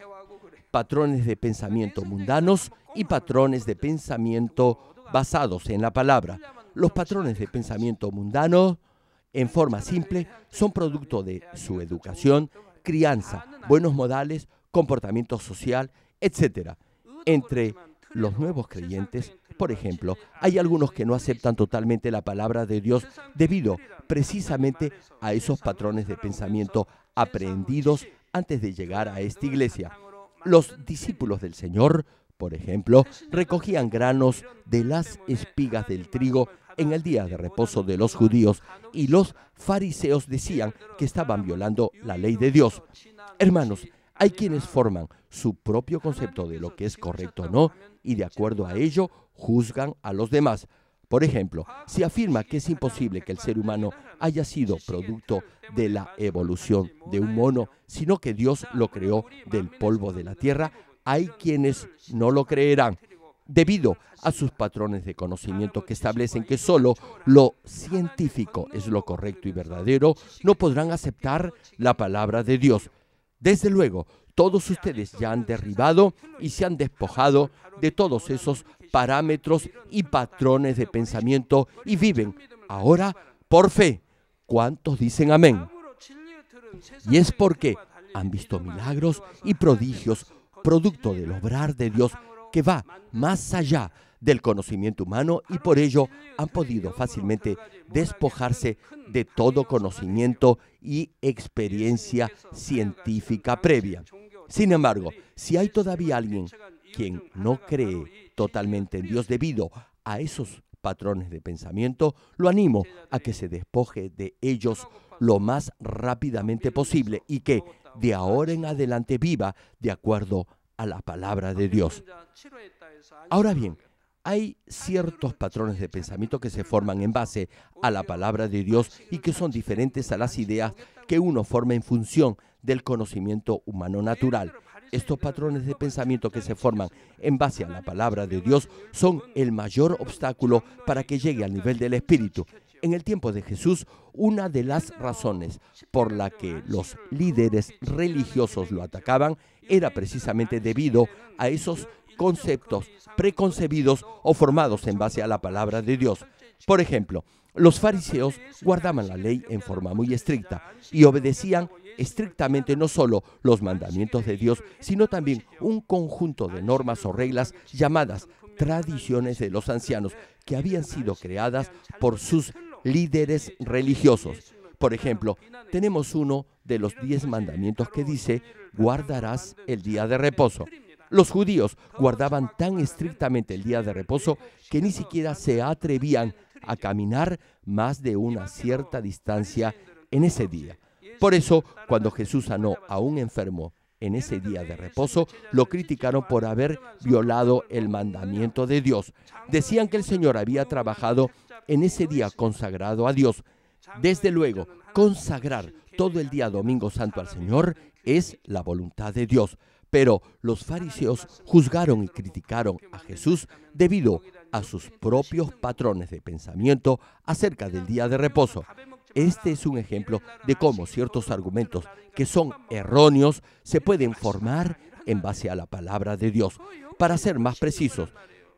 patrones de pensamiento mundanos y patrones de pensamiento basados en la palabra. Los patrones de pensamiento mundanos, en forma simple, son producto de su educación, crianza, buenos modales, comportamiento social, etc. Entre los nuevos creyentes, por ejemplo, hay algunos que no aceptan totalmente la palabra de Dios debido precisamente a esos patrones de pensamiento aprendidos antes de llegar a esta iglesia. Los discípulos del Señor, por ejemplo, recogían granos de las espigas del trigo en el día de reposo de los judíos y los fariseos decían que estaban violando la ley de Dios. Hermanos, hay quienes forman su propio concepto de lo que es correcto o no y de acuerdo a ello juzgan a los demás. Por ejemplo, si afirma que es imposible que el ser humano haya sido producto de la evolución de un mono, sino que Dios lo creó del polvo de la tierra, hay quienes no lo creerán. Debido a sus patrones de conocimiento que establecen que solo lo científico es lo correcto y verdadero, no podrán aceptar la palabra de Dios. Desde luego, todos ustedes ya han derribado y se han despojado de todos esos parámetros y patrones de pensamiento y viven ahora por fe. ¿Cuántos dicen amén? Y es porque han visto milagros y prodigios producto del obrar de Dios que va más allá del conocimiento humano y por ello han podido fácilmente despojarse de todo conocimiento y experiencia científica previa. Sin embargo, si hay todavía alguien quien no cree totalmente en Dios debido a esos patrones de pensamiento, lo animo a que se despoje de ellos lo más rápidamente posible y que de ahora en adelante viva de acuerdo a la palabra de Dios. Ahora bien, hay ciertos patrones de pensamiento que se forman en base a la palabra de Dios y que son diferentes a las ideas que uno forma en función del conocimiento humano natural. Estos patrones de pensamiento que se forman en base a la palabra de Dios son el mayor obstáculo para que llegue al nivel del Espíritu. En el tiempo de Jesús, una de las razones por la que los líderes religiosos lo atacaban era precisamente debido a esos conceptos preconcebidos o formados en base a la palabra de Dios. Por ejemplo, los fariseos guardaban la ley en forma muy estricta y obedecían estrictamente no solo los mandamientos de Dios, sino también un conjunto de normas o reglas llamadas tradiciones de los ancianos, que habían sido creadas por sus líderes religiosos. Por ejemplo, tenemos uno de los 10 mandamientos que dice: guardarás el día de reposo. Los judíos guardaban tan estrictamente el día de reposo que ni siquiera se atrevían a caminar más de una cierta distancia en ese día. Por eso, cuando Jesús sanó a un enfermo en ese día de reposo, lo criticaron por haber violado el mandamiento de Dios. Decían que el Señor había trabajado en ese día consagrado a Dios. Desde luego, consagrar todo el día domingo santo al Señor es la voluntad de Dios. Pero los fariseos juzgaron y criticaron a Jesús debido a sus propios patrones de pensamiento acerca del día de reposo. Este es un ejemplo de cómo ciertos argumentos que son erróneos se pueden formar en base a la palabra de Dios. Para ser más precisos,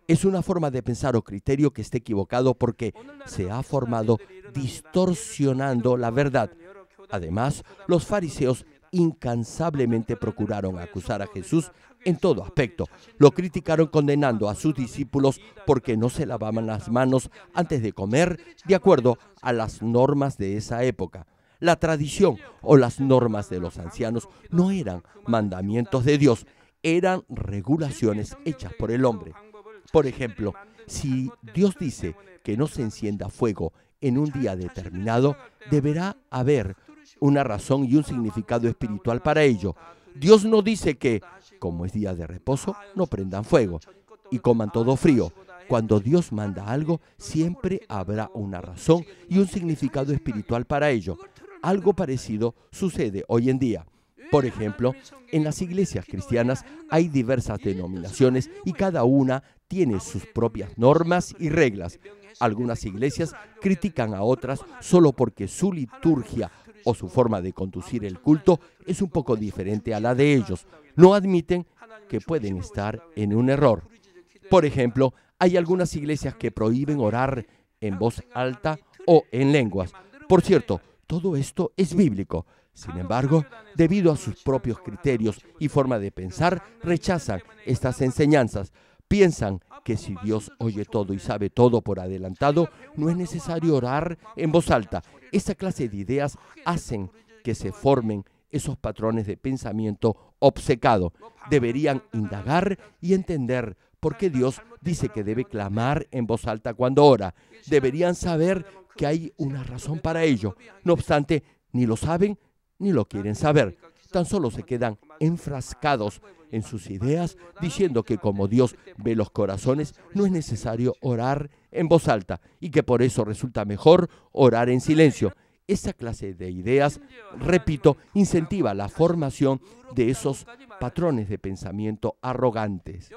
es una forma de pensar o criterio que está equivocado porque se ha formado distorsionando la verdad. Además, los fariseos incansablemente procuraron acusar a Jesús en todo aspecto. Lo criticaron condenando a sus discípulos porque no se lavaban las manos antes de comer de acuerdo a las normas de esa época. La tradición o las normas de los ancianos no eran mandamientos de Dios, eran regulaciones hechas por el hombre. Por ejemplo, si Dios dice que no se encienda fuego en un día determinado, deberá haber una razón y un significado espiritual para ello. Dios no dice que, como es día de reposo, no prendan fuego y coman todo frío. Cuando Dios manda algo, siempre habrá una razón y un significado espiritual para ello. Algo parecido sucede hoy en día. Por ejemplo, en las iglesias cristianas hay diversas denominaciones y cada una tiene sus propias normas y reglas. Algunas iglesias critican a otras solo porque su liturgia o su forma de conducir el culto es un poco diferente a la de ellos. No admiten que pueden estar en un error. Por ejemplo, hay algunas iglesias que prohíben orar en voz alta o en lenguas. Por cierto, todo esto es bíblico. Sin embargo, debido a sus propios criterios y forma de pensar, rechazan estas enseñanzas. Piensan que si Dios oye todo y sabe todo por adelantado, no es necesario orar en voz alta. Esta clase de ideas hacen que se formen esos patrones de pensamiento obcecado. Deberían indagar y entender por qué Dios dice que debe clamar en voz alta cuando ora. Deberían saber que hay una razón para ello. No obstante, ni lo saben ni lo quieren saber. Tan solo se quedan enfrascados en sus ideas, diciendo que como Dios ve los corazones, no es necesario orar en voz alta y que por eso resulta mejor orar en silencio. Esa clase de ideas, repito, incentiva la formación de esos patrones de pensamiento arrogantes.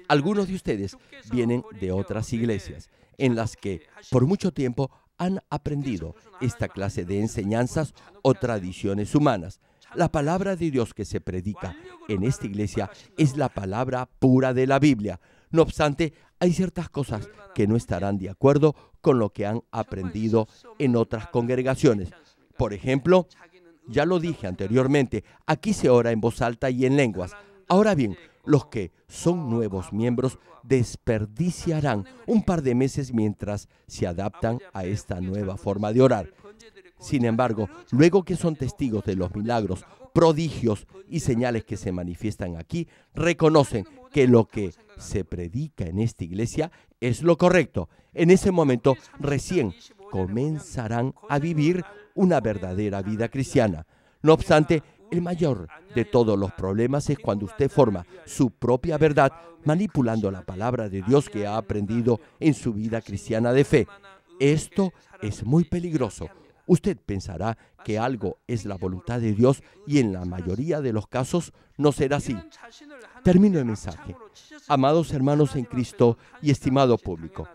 Algunos de ustedes vienen de otras iglesias en las que por mucho tiempo han aprendido esta clase de enseñanzas o tradiciones humanas. La palabra de Dios que se predica en esta iglesia es la palabra pura de la Biblia. No obstante, hay ciertas cosas que no estarán de acuerdo con lo que han aprendido en otras congregaciones. Por ejemplo, ya lo dije anteriormente, aquí se ora en voz alta y en lenguas. Ahora bien, los que son nuevos miembros desperdiciarán un par de meses mientras se adaptan a esta nueva forma de orar. Sin embargo, luego que son testigos de los milagros, prodigios y señales que se manifiestan aquí, reconocen que lo que se predica en esta iglesia es lo correcto. En ese momento recién comenzarán a vivir una verdadera vida cristiana. No obstante, el mayor de todos los problemas es cuando usted forma su propia verdad manipulando la palabra de Dios que ha aprendido en su vida cristiana de fe. Esto es muy peligroso. Usted pensará que algo es la voluntad de Dios y en la mayoría de los casos no será así. Termino el mensaje. Amados hermanos en Cristo y estimado público,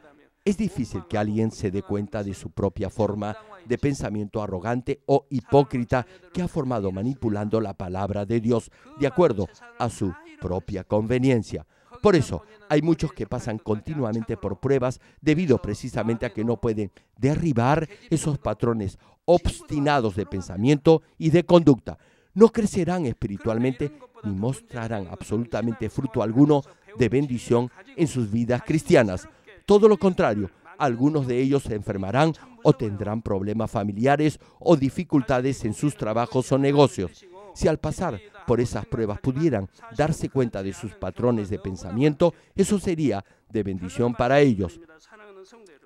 es difícil que alguien se dé cuenta de su propia forma de pensamiento arrogante o hipócrita que ha formado manipulando la palabra de Dios de acuerdo a su propia conveniencia. Por eso, hay muchos que pasan continuamente por pruebas debido precisamente a que no pueden derribar esos patrones obstinados de pensamiento y de conducta. No crecerán espiritualmente ni mostrarán absolutamente fruto alguno de bendición en sus vidas cristianas. Todo lo contrario, algunos de ellos se enfermarán o tendrán problemas familiares o dificultades en sus trabajos o negocios. Si al pasar por esas pruebas pudieran darse cuenta de sus patrones de pensamiento, eso sería de bendición para ellos.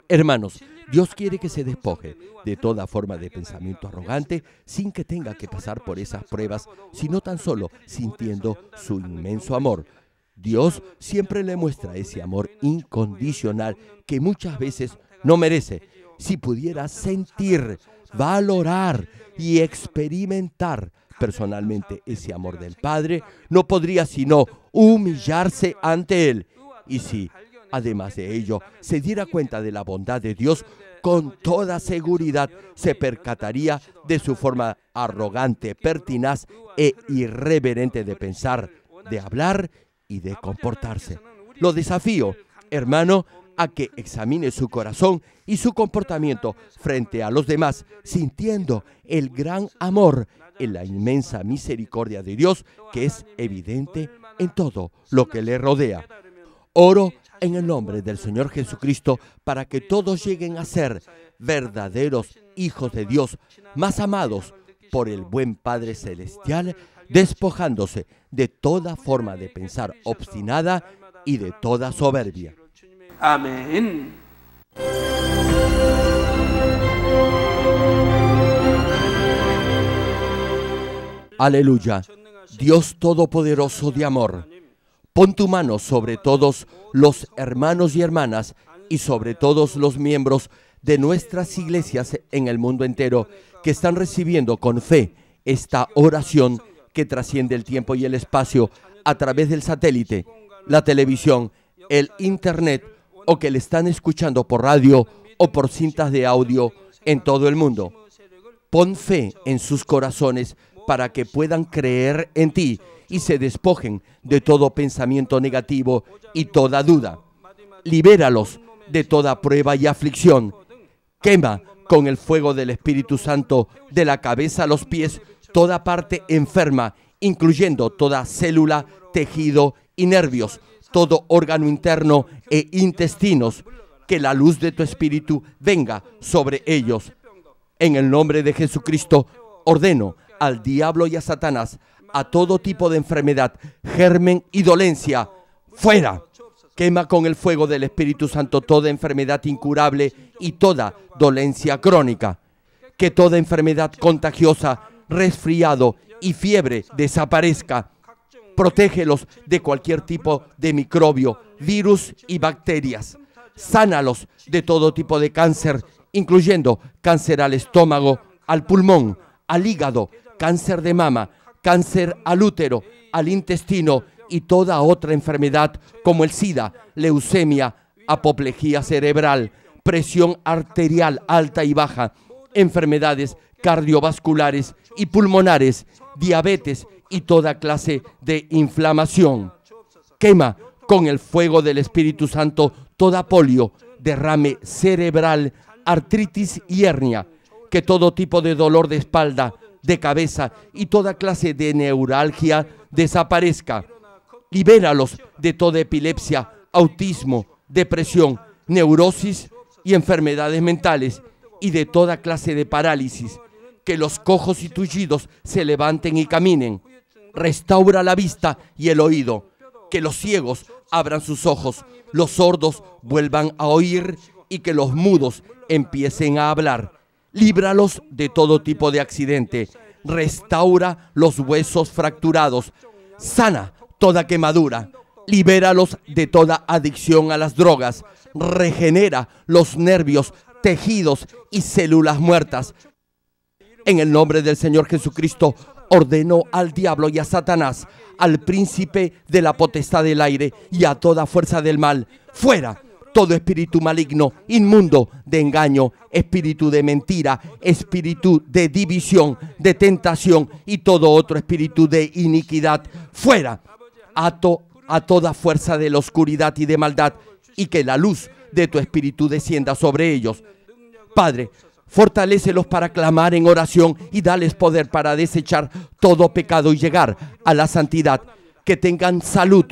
Hermanos, Dios quiere que se despoje de toda forma de pensamiento arrogante sin que tenga que pasar por esas pruebas, sino tan solo sintiendo su inmenso amor. Dios siempre le muestra ese amor incondicional que muchas veces no merece. Si pudiera sentir, valorar y experimentar personalmente ese amor del Padre, no podría sino humillarse ante Él. Y si, además de ello, se diera cuenta de la bondad de Dios, con toda seguridad se percataría de su forma arrogante, pertinaz e irreverente de pensar, de hablar y de comportarse. Lo desafío, hermano, a que examine su corazón y su comportamiento frente a los demás, sintiendo el gran amor en la inmensa misericordia de Dios que es evidente en todo lo que le rodea. Oro en el nombre del Señor Jesucristo para que todos lleguen a ser verdaderos hijos de Dios, más amados por el buen Padre Celestial, despojándose de toda forma de pensar obstinada y de toda soberbia. Amén. Aleluya. Dios Todopoderoso de amor, pon tu mano sobre todos los hermanos y hermanas y sobre todos los miembros de nuestras iglesias en el mundo entero que están recibiendo con fe esta oración que trasciende el tiempo y el espacio a través del satélite, la televisión, el internet o que le están escuchando por radio o por cintas de audio en todo el mundo. Pon fe en sus corazones para que puedan creer en ti y se despojen de todo pensamiento negativo y toda duda. Libéralos de toda prueba y aflicción. Quema con el fuego del Espíritu Santo de la cabeza a los pies toda parte enferma, incluyendo toda célula, tejido y nervios, todo órgano interno e intestinos. Que la luz de tu Espíritu venga sobre ellos. En el nombre de Jesucristo, ordeno al diablo y a Satanás, a todo tipo de enfermedad, germen y dolencia, ¡fuera! Quema con el fuego del Espíritu Santo toda enfermedad incurable y toda dolencia crónica. Que toda enfermedad contagiosa, resfriado y fiebre desaparezca. Protégelos de cualquier tipo de microbio, virus y bacterias. Sánalos de todo tipo de cáncer, incluyendo cáncer al estómago, al pulmón, al hígado, cáncer de mama, cáncer al útero, al intestino y toda otra enfermedad como el SIDA, leucemia, apoplejía cerebral, presión arterial alta y baja, enfermedades cardiovasculares y pulmonares, diabetes y toda clase de inflamación. Quema con el fuego del Espíritu Santo toda polio, derrame cerebral, artritis y hernia. Que todo tipo de dolor de espalda, de cabeza y toda clase de neuralgia desaparezca. Libéralos de toda epilepsia, autismo, depresión, neurosis y enfermedades mentales y de toda clase de parálisis. Que los cojos y tullidos se levanten y caminen. Restaura la vista y el oído. Que los ciegos abran sus ojos, los sordos vuelvan a oír y que los mudos empiecen a hablar. Líbralos de todo tipo de accidente. Restaura los huesos fracturados. Sana toda quemadura. Libéralos de toda adicción a las drogas. Regenera los nervios, tejidos y células muertas. En el nombre del Señor Jesucristo, ordeno al diablo y a Satanás, al príncipe de la potestad del aire y a toda fuerza del mal, fuera todo espíritu maligno, inmundo, de engaño, espíritu de mentira, espíritu de división, de tentación y todo otro espíritu de iniquidad, fuera. Ato a toda fuerza de la oscuridad y de maldad, y que la luz de tu espíritu descienda sobre ellos. Padre, fortalécelos para clamar en oración y dales poder para desechar todo pecado y llegar a la santidad. Que tengan salud,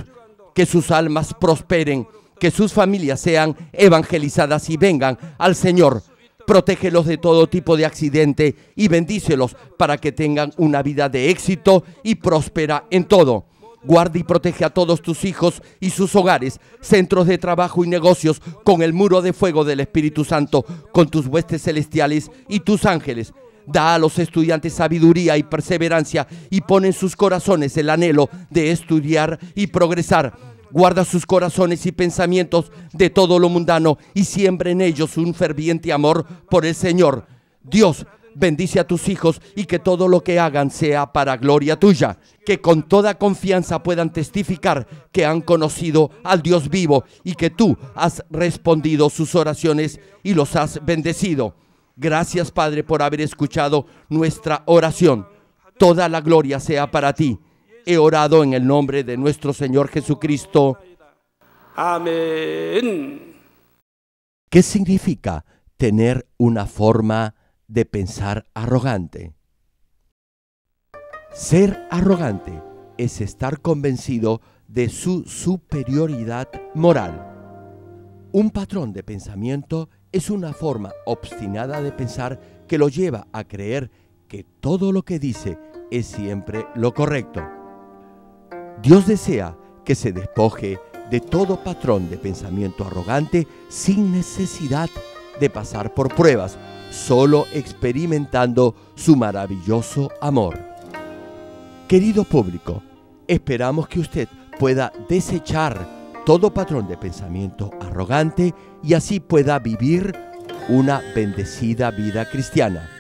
que sus almas prosperen, que sus familias sean evangelizadas y vengan al Señor. Protégelos de todo tipo de accidente y bendícelos para que tengan una vida de éxito y próspera en todo. Guarda y protege a todos tus hijos y sus hogares, centros de trabajo y negocios, con el muro de fuego del Espíritu Santo, con tus huestes celestiales y tus ángeles. Da a los estudiantes sabiduría y perseverancia y pon en sus corazones el anhelo de estudiar y progresar. Guarda sus corazones y pensamientos de todo lo mundano y siembra en ellos un ferviente amor por el Señor. Dios, bendice a tus hijos y que todo lo que hagan sea para gloria tuya. Que con toda confianza puedan testificar que han conocido al Dios vivo y que tú has respondido sus oraciones y los has bendecido. Gracias, Padre, por haber escuchado nuestra oración. Toda la gloria sea para ti. He orado en el nombre de nuestro Señor Jesucristo. Amén. ¿Qué significa tener una forma de pensar arrogante? Ser arrogante es estar convencido de su superioridad moral. Un patrón de pensamiento es una forma obstinada de pensar que lo lleva a creer que todo lo que dice es siempre lo correcto. Dios desea que se despoje de todo patrón de pensamiento arrogante sin necesidad de pasar por pruebas, solo experimentando su maravilloso amor. Querido público, esperamos que usted pueda desechar todo patrón de pensamiento arrogante y así pueda vivir una bendecida vida cristiana.